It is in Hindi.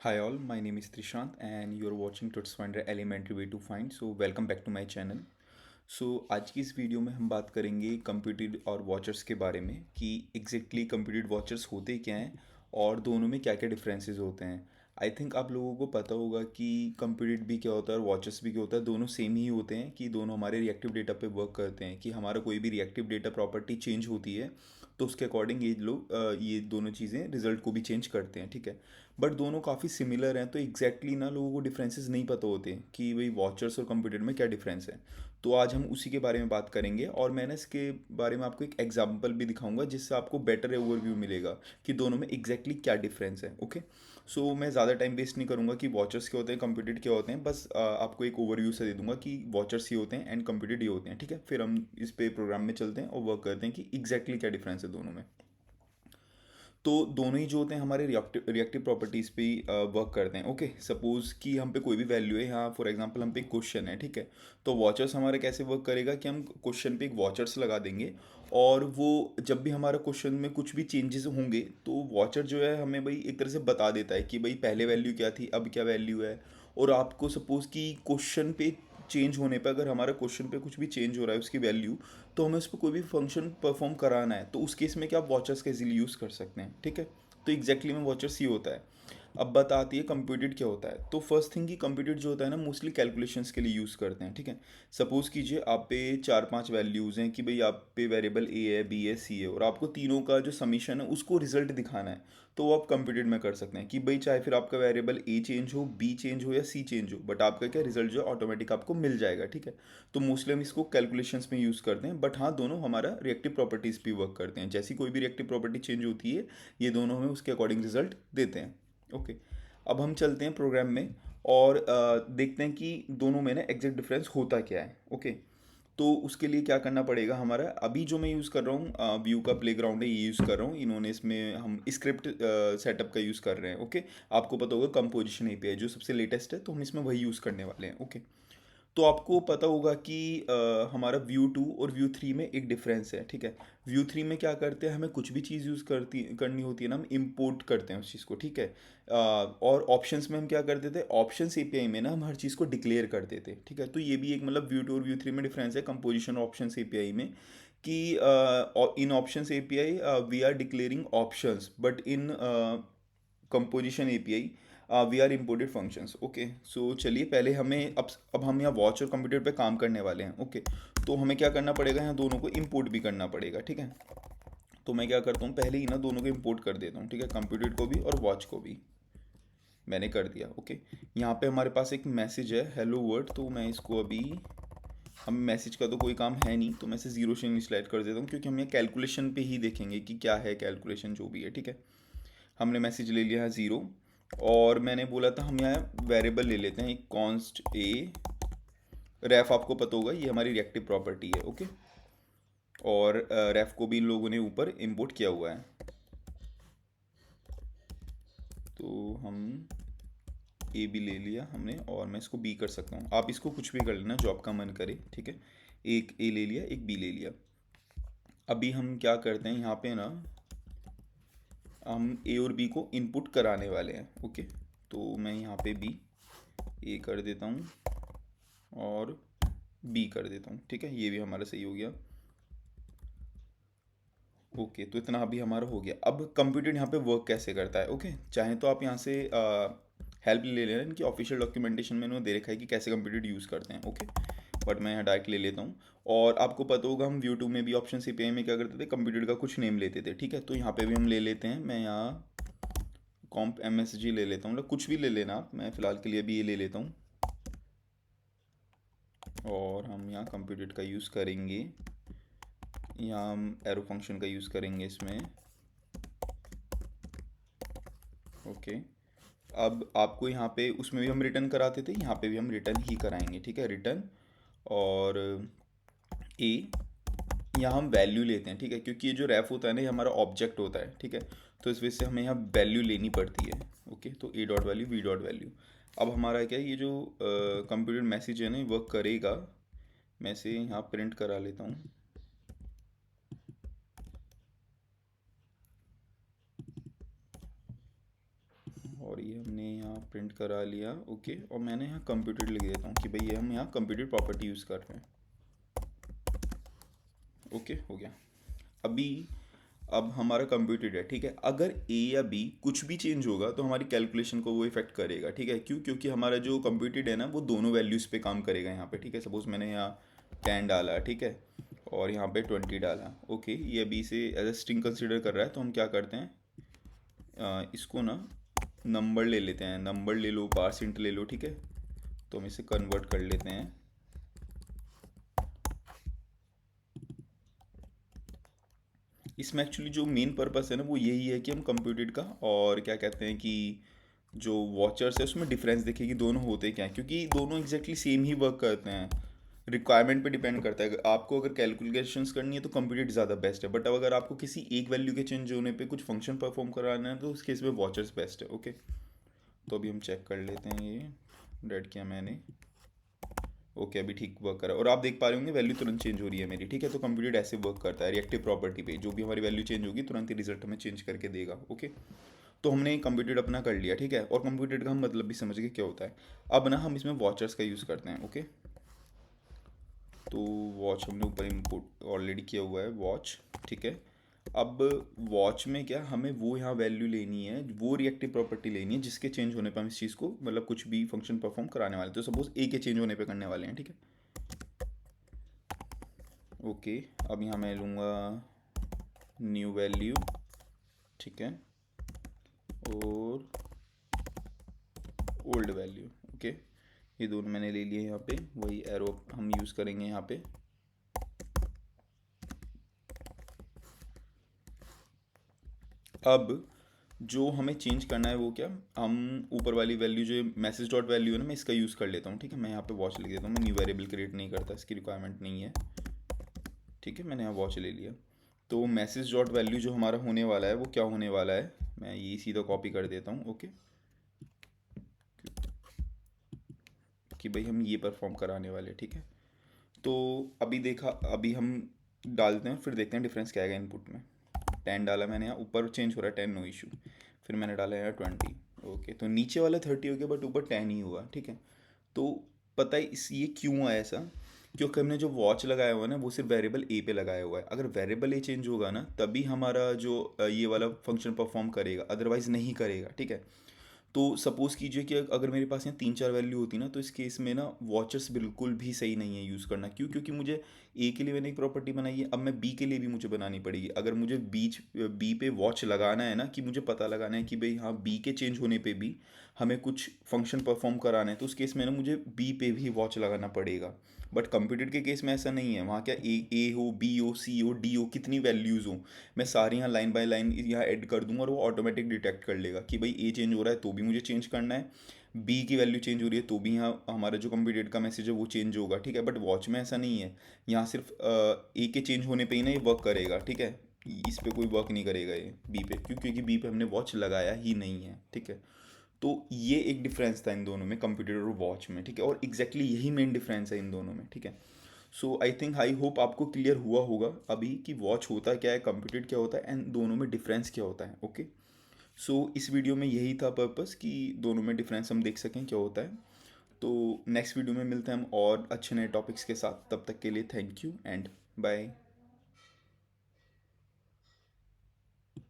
Hi all, my name is Trishant and you're watching Tuts Finder Elementary Way to Find. So welcome back to my channel. आज की इस वीडियो में हम बात करेंगे कंप्यूटेड और वॉचर्स के बारे में कि एग्जैक्टली कंप्यूटेड वॉचर्स होते क्या हैं और दोनों में क्या क्या डिफरेंसेस होते हैं। आई थिंक आप लोगों को पता होगा कि कंप्यूटेड भी क्या होता है और वॉचर्स भी क्या होता है, दोनों सेम ही होते हैं कि दोनों हमारे रिएक्टिव डेटा पे वर्क करते हैं कि हमारा कोई भी रिएक्टिव डेटा प्रॉपर्टी चेंज होती है तो उसके अकॉर्डिंग ये दोनों चीज़ें रिजल्ट को भी चेंज करते हैं, ठीक है। बट दोनों काफ़ी सिमिलर हैं तो ना लोगों को डिफरेंसेस नहीं पता होते कि भाई वॉचर्स और कंप्यूटर में क्या डिफरेंस है। तो आज हम उसी के बारे में बात करेंगे और मैंने इसके बारे में आपको एक एग्जांपल भी दिखाऊंगा जिससे आपको बेटर ओवरव्यू मिलेगा कि दोनों में क्या डिफरेंस है। ओके, मैं ज़्यादा टाइम वेस्ट नहीं करूंगा कि वॉचर्स क्या होते हैं कंप्यूटेड क्या होते हैं, बस आपको एक ओवरव्यू से दे दूंगा कि वॉचर्स ये होते हैं एंड कंप्यूटेड ये होते हैं, ठीक है। फिर हम इस पे प्रोग्राम में चलते हैं और वर्क करते हैं कि क्या डिफरेंस है दोनों में। तो दोनों ही जो होते हैं हमारे रिएक्टिव रिएक्टिव प्रॉपर्टीज़ पे वर्क करते हैं। ओके, सपोज कि हम पे कोई भी वैल्यू है, यहाँ फॉर एग्जांपल हम पे एक क्वेश्चन है, ठीक है। तो वॉचर्स हमारा कैसे वर्क करेगा कि हम क्वेश्चन पे एक वॉचर्स लगा देंगे और वो जब भी हमारा क्वेश्चन में कुछ भी चेंजेस होंगे तो वॉचर जो है हमें भाई एक तरह से बता देता है कि भाई पहले वैल्यू क्या थी, अब क्या वैल्यू है। और आपको सपोज कि क्वेश्चन पे चेंज होने पर, अगर हमारा क्वेश्चन पे कुछ भी चेंज हो रहा है उसकी वैल्यू, तो हमें उस पर कोई भी फंक्शन परफॉर्म कराना है तो उस केस में क्या आप वॉचर्स का इजीली यूज़ कर सकते हैं, ठीक है। तो में वॉचर्स ये होता है। अब बात आती है कंप्यूटेड क्या होता है। तो फर्स्ट थिंग कि कंप्यूटेड जो होता है ना मोस्टली कैलकुलेशंस के लिए यूज़ करते हैं, ठीक है। सपोज कीजिए आप पे चार पांच वैल्यूज़ हैं कि भाई आप पे वेरिएबल ए है, बी है, सी है और आपको तीनों का जो समीशन है उसको रिजल्ट दिखाना है। तो वो आप कंप्यूटेड में कर सकते हैं कि भाई चाहे फिर आपका वेरिएबल ए चेंज हो, बी चेंज हो या सी चेंज हो, बट आपका क्या रिजल्ट जो है ऑटोमेटिक आपको मिल जाएगा, ठीक है। तो मोस्टली हम इसको कैलकुलेशंस में यूज़ करते हैं, बट हाँ दोनों हमारा रिएक्टिव प्रॉपर्टीज़ भी वर्क करते हैं। जैसी कोई भी रिएक्टिव प्रॉपर्टी चेंज होती है ये दोनों हमें उसके अकॉर्डिंग रिजल्ट देते हैं। ओके, अब हम चलते हैं प्रोग्राम में और देखते हैं कि दोनों में ना एग्जैक्ट डिफरेंस होता क्या है। ओके, तो उसके लिए क्या करना पड़ेगा हमारा, अभी जो मैं यूज़ कर रहा हूँ व्यू का प्लेग्राउंड है, ये यूज़ कर रहा हूँ। इन्होंने इसमें हम स्क्रिप्ट सेटअप का यूज़ कर रहे हैं। ओके, आपको पता होगा कंपोजिशन एपीआई जो सबसे लेटेस्ट है तो हम इसमें वही यूज़ करने वाले हैं। ओके, तो आपको पता होगा कि हमारा व्यू टू और व्यू थ्री में एक डिफरेंस है, ठीक है। व्यू थ्री में क्या करते हैं, हमें कुछ भी चीज़ यूज़ करनी होती है ना, हम इंपोर्ट करते हैं उस चीज़ को, ठीक है। और ऑप्शंस में हम क्या करते थे, ऑप्शंस एपीआई में ना हम हर चीज़ को डिक्लेयर करते थे, ठीक है। तो ये भी एक मतलब व्यू टू और व्यू थ्री में डिफरेंस है कंपोजिशन ऑप्शंस एपीआई में कि in options API we are declaring options, but in composition API we are imported functions. Okay, so चलिए पहले हमें अब हम यहाँ वॉच और कंप्यूटर पे काम करने वाले हैं। ओके, तो हमें क्या करना पड़ेगा, यहाँ दोनों को इम्पोर्ट भी करना पड़ेगा, ठीक है। तो मैं क्या करता हूँ, पहले ही ना दोनों को इम्पोर्ट कर देता हूँ, ठीक है। कंप्यूटर को भी और वॉच को भी मैंने कर दिया। ओके, यहाँ पे हमारे पास एक मैसेज है हेलो वर्ल्ड, तो मैं इसको अभी, हम मैसेज का तो कोई काम है नहीं तो मैं इसे जीरो से इनिशियलाइज कर देता हूँ क्योंकि हम ये कैलकुलेशन पे ही देखेंगे कि क्या है कैलकुलेशन जो भी है, ठीक है। हमने मैसेज ले लिया है ज़ीरो और मैंने बोला था हम यहाँ वेरिएबल ले लेते हैं एक कॉन्स्ट ए। रेफ आपको पता होगा ये हमारी रिएक्टिव प्रॉपर्टी है। ओके, और रेफ को भी इन लोगों ने ऊपर इंपोर्ट किया हुआ है। तो हम ए भी ले लिया हमने और मैं इसको बी कर सकता हूँ, आप इसको कुछ भी कर लेना जो आपका मन करे, ठीक है। एक ए ले लिया, एक बी ले लिया। अभी हम क्या करते हैं, यहाँ पे ना हम ए और बी को इनपुट कराने वाले हैं। ओके, तो मैं यहाँ पे बी ए कर देता हूँ और बी कर देता हूँ, ठीक है। ये भी हमारा सही हो गया। ओके, तो इतना अभी हमारा हो गया। अब कंप्यूटर यहाँ पे वर्क कैसे करता है। ओके, चाहे तो आप यहाँ से हेल्प ले लेना, इनकी ऑफिशियल डॉक्यूमेंटेशन में इन्होंने दे रखा है कि कैसे कंप्यूटर यूज़ करते हैं। ओके, बट मैं यहाँ डायरेक्ट ले लेता हूँ। और आपको पता होगा हम व्यू टू में भी ऑप्शन सीपीआई में क्या करते थे, कंप्यूटर का कुछ नेम लेते थे, ठीक है। तो यहाँ पे भी हम ले लेते हैं, मैं यहाँ कॉम्प एम एस जी ले लेता हूँ, मतलब कुछ भी ले लेना आप, मैं फ़िलहाल के लिए भी ये ले लेता हूँ। और हम यहाँ कंप्यूटर का यूज़ करेंगे, यहाँ हम एरो फंक्शन का यूज़ करेंगे इसमें। ओके, अब आपको यहाँ पे उसमें भी हम रिटर्न कराते थे, यहाँ पे भी हम रिटर्न ही कराएंगे, ठीक है। रिटर्न और ए, यहाँ हम वैल्यू लेते हैं, ठीक है, क्योंकि ये जो रेफ होता है ना ये हमारा ऑब्जेक्ट होता है, ठीक है। तो इस वजह से हमें यहाँ वैल्यू लेनी पड़ती है। ओके, तो A dot value B dot value. अब हमारा क्या है, ये जो कंप्यूटर मैसेज है ना ये वर्क करेगा। मैं इसे यहाँ प्रिंट करा लेता हूँ। और और ये हमने यहाँ प्रिंट करा लिया। ओके, और मैंने यहाँ कंप्यूटेड लिख देता हूँ कि भाई ये हम यहाँ कंप्यूटेड प्रॉपर्टी यूज़ कर रहे हैं। ओके, हो गया। अभी अब हमारा कंप्यूटेड है, ठीक है। अगर ए या बी कुछ भी चेंज होगा तो हमारी कैलकुलेशन को वो इफेक्ट करेगा, ठीक है। क्यों? क्योंकि हमारा जो कंप्यूटेड है ना वो दोनों वैल्यूज़ पे काम करेगा यहाँ पे, ठीक है। सपोज मैंने यहाँ 10 डाला, ठीक है, और यहाँ पे 20 डाला। ओके, ये बी से एज ए स्ट्रिंग कंसिडर कर रहा है, तो हम क्या करते हैं, इसको ना नंबर ले लेते हैं। नंबर ले लो, पार्सेंट ले लो, ठीक है। तो हम इसे कन्वर्ट कर लेते हैं। इसमें एक्चुअली जो मेन पर्पस है ना वो यही है कि हम कंप्यूटेड का और क्या कहते हैं कि जो वॉचर्स है उसमें डिफरेंस देखें कि दोनों होते क्या हैं, क्योंकि दोनों एग्जैक्टली सेम ही वर्क करते हैं। रिक्वायरमेंट पे डिपेंड करता है। आपको अगर कैलकुलेशंस करनी है तो कंप्यूटेड ज़्यादा बेस्ट है, बट अगर आपको किसी एक वैल्यू के चेंज होने पे कुछ फंक्शन परफॉर्म कराना है तो उस केस में वॉचर्स बेस्ट है। ओके, तो अभी हम चेक कर लेते हैं। ये रेड किया मैंने। ओके, अभी ठीक वर्क कर रहा है और आप देख पा रहे होंगे वैल्यू तुरंत चेंज हो रही है मेरी, ठीक है। तो कंप्यूटेड ऐसे वर्क करता है, रिएक्टिव प्रॉपर्टी पे जो भी हमारी वैल्यू चेंज होगी तुरंत ही रिजल्ट हमें चेंज करके देगा। ओके, तो हमने कंप्यूटेड अपना कर लिया, ठीक है। और कंप्यूटेड का हम मतलब भी समझ गए क्या होता है। अब ना हम इसमें वॉचर्स का यूज़ करते हैं। ओके, तो वॉच हमने ऊपर इम्पोर्ट ऑलरेडी किया हुआ है, वॉच, ठीक है। अब वॉच में क्या हमें वो यहाँ वैल्यू लेनी है, वो रिएक्टिव प्रॉपर्टी लेनी है जिसके चेंज होने पर हम इस चीज़ को मतलब कुछ भी फंक्शन परफॉर्म कराने वाले हैं। तो सपोज ए के चेंज होने पे करने वाले हैं, ठीक है। ओके, अब यहाँ मैं लूँगा न्यू वैल्यू, ठीक है, और ओल्ड वैल्यू। ओके, ये दोनों मैंने ले लिए यहाँ पे, वही एरो हम यूज़ करेंगे यहाँ पे। अब जो हमें चेंज करना है वो क्या, हम ऊपर वाली वैल्यू जो मैसेज डॉट वैल्यू है ना, मैं इसका यूज़ कर लेता हूँ, ठीक है। मैं यहाँ पे वॉच लिख देता हूँ, मैं न्यू वेरिएबल क्रिएट नहीं करता, इसकी रिक्वायरमेंट नहीं है, ठीक है। मैंने यहाँ वॉच ले लिया। तो मैसेज डॉट वैल्यू जो हमारा होने वाला है वो क्या होने वाला है, मैं ये सीधा कॉपी कर देता हूँ। ओके, कि भाई हम ये परफॉर्म कराने वाले, ठीक है। तो अभी देखा, अभी हम डालते हैं, फिर देखते हैं डिफरेंस क्या आएगा इनपुट में। 10 डाला मैंने, यहाँ ऊपर चेंज हो रहा है 10, नो इशू। फिर मैंने डाला यहाँ 20। ओके, तो नीचे वाला 30 हो गया बट ऊपर 10 ही हुआ, ठीक है। तो पता है इस ये क्यों आया ऐसा, क्योंकि हमने जो वॉच लगाया हुआ है ना वो सिर्फ वेरिएबल ए पे लगाया हुआ है। अगर वेरिएबल ए चेंज होगा ना तभी हमारा जो ये वाला फंक्शन परफॉर्म करेगा, अदरवाइज नहीं करेगा, ठीक है। तो सपोज़ कीजिए कि अगर मेरे पास यहाँ 3-4 वैल्यू होती ना तो इस केस में ना वॉचर्स बिल्कुल भी सही नहीं है यूज़ करना। क्यों? क्योंकि मुझे ए के लिए मैंने एक प्रॉपर्टी बनाई है, अब मैं बी के लिए भी मुझे बनानी पड़ेगी। अगर मुझे बी पे वॉच लगाना है ना, कि मुझे पता लगाना है कि भाई हाँ बी के चेंज होने पे भी हमें कुछ फंक्शन परफॉर्म कराना है, तो उस केस में ना मुझे बी पे भी वॉच लगाना पड़ेगा। बट कंप्यूटेड के केस में ऐसा नहीं है। वहाँ क्या ए हो, बी हो, सी हो, डी हो, कितनी वैल्यूज़ हो, मैं सारी यहाँ लाइन बाय लाइन यहाँ ऐड कर दूंगा और वो ऑटोमेटिक डिटेक्ट कर लेगा कि भाई ए चेंज हो रहा है तो भी मुझे चेंज करना है, बी की वैल्यू चेंज हो रही है तो भी यहाँ हमारा जो कंप्यूटेड का मैसेज है वो चेंज होगा, ठीक है। बट वॉच में ऐसा नहीं है। यहाँ सिर्फ ए के चेंज होने पे ही ना ये वर्क करेगा, ठीक है। इस पे कोई वर्क नहीं करेगा ये बी पे, क्यों? क्योंकि बी पे हमने वॉच लगाया ही नहीं है, ठीक है। तो ये एक डिफरेंस था इन दोनों में, कंप्यूटर और वॉच में, ठीक है। और एग्जैक्टली यही मेन डिफरेंस है इन दोनों में, ठीक है। सो आई होप आपको क्लियर हुआ होगा अभी कि वॉच होता क्या है, कंप्यूटेड क्या होता है, एंड दोनों में डिफरेंस क्या होता है। ओके, सो इस वीडियो में यही था पर्पस कि दोनों में डिफरेंस हम देख सकें क्या होता है। तो नेक्स्ट वीडियो में मिलते हैं हम और अच्छे नए टॉपिक्स के साथ। तब तक के लिए थैंक यू एंड बाय।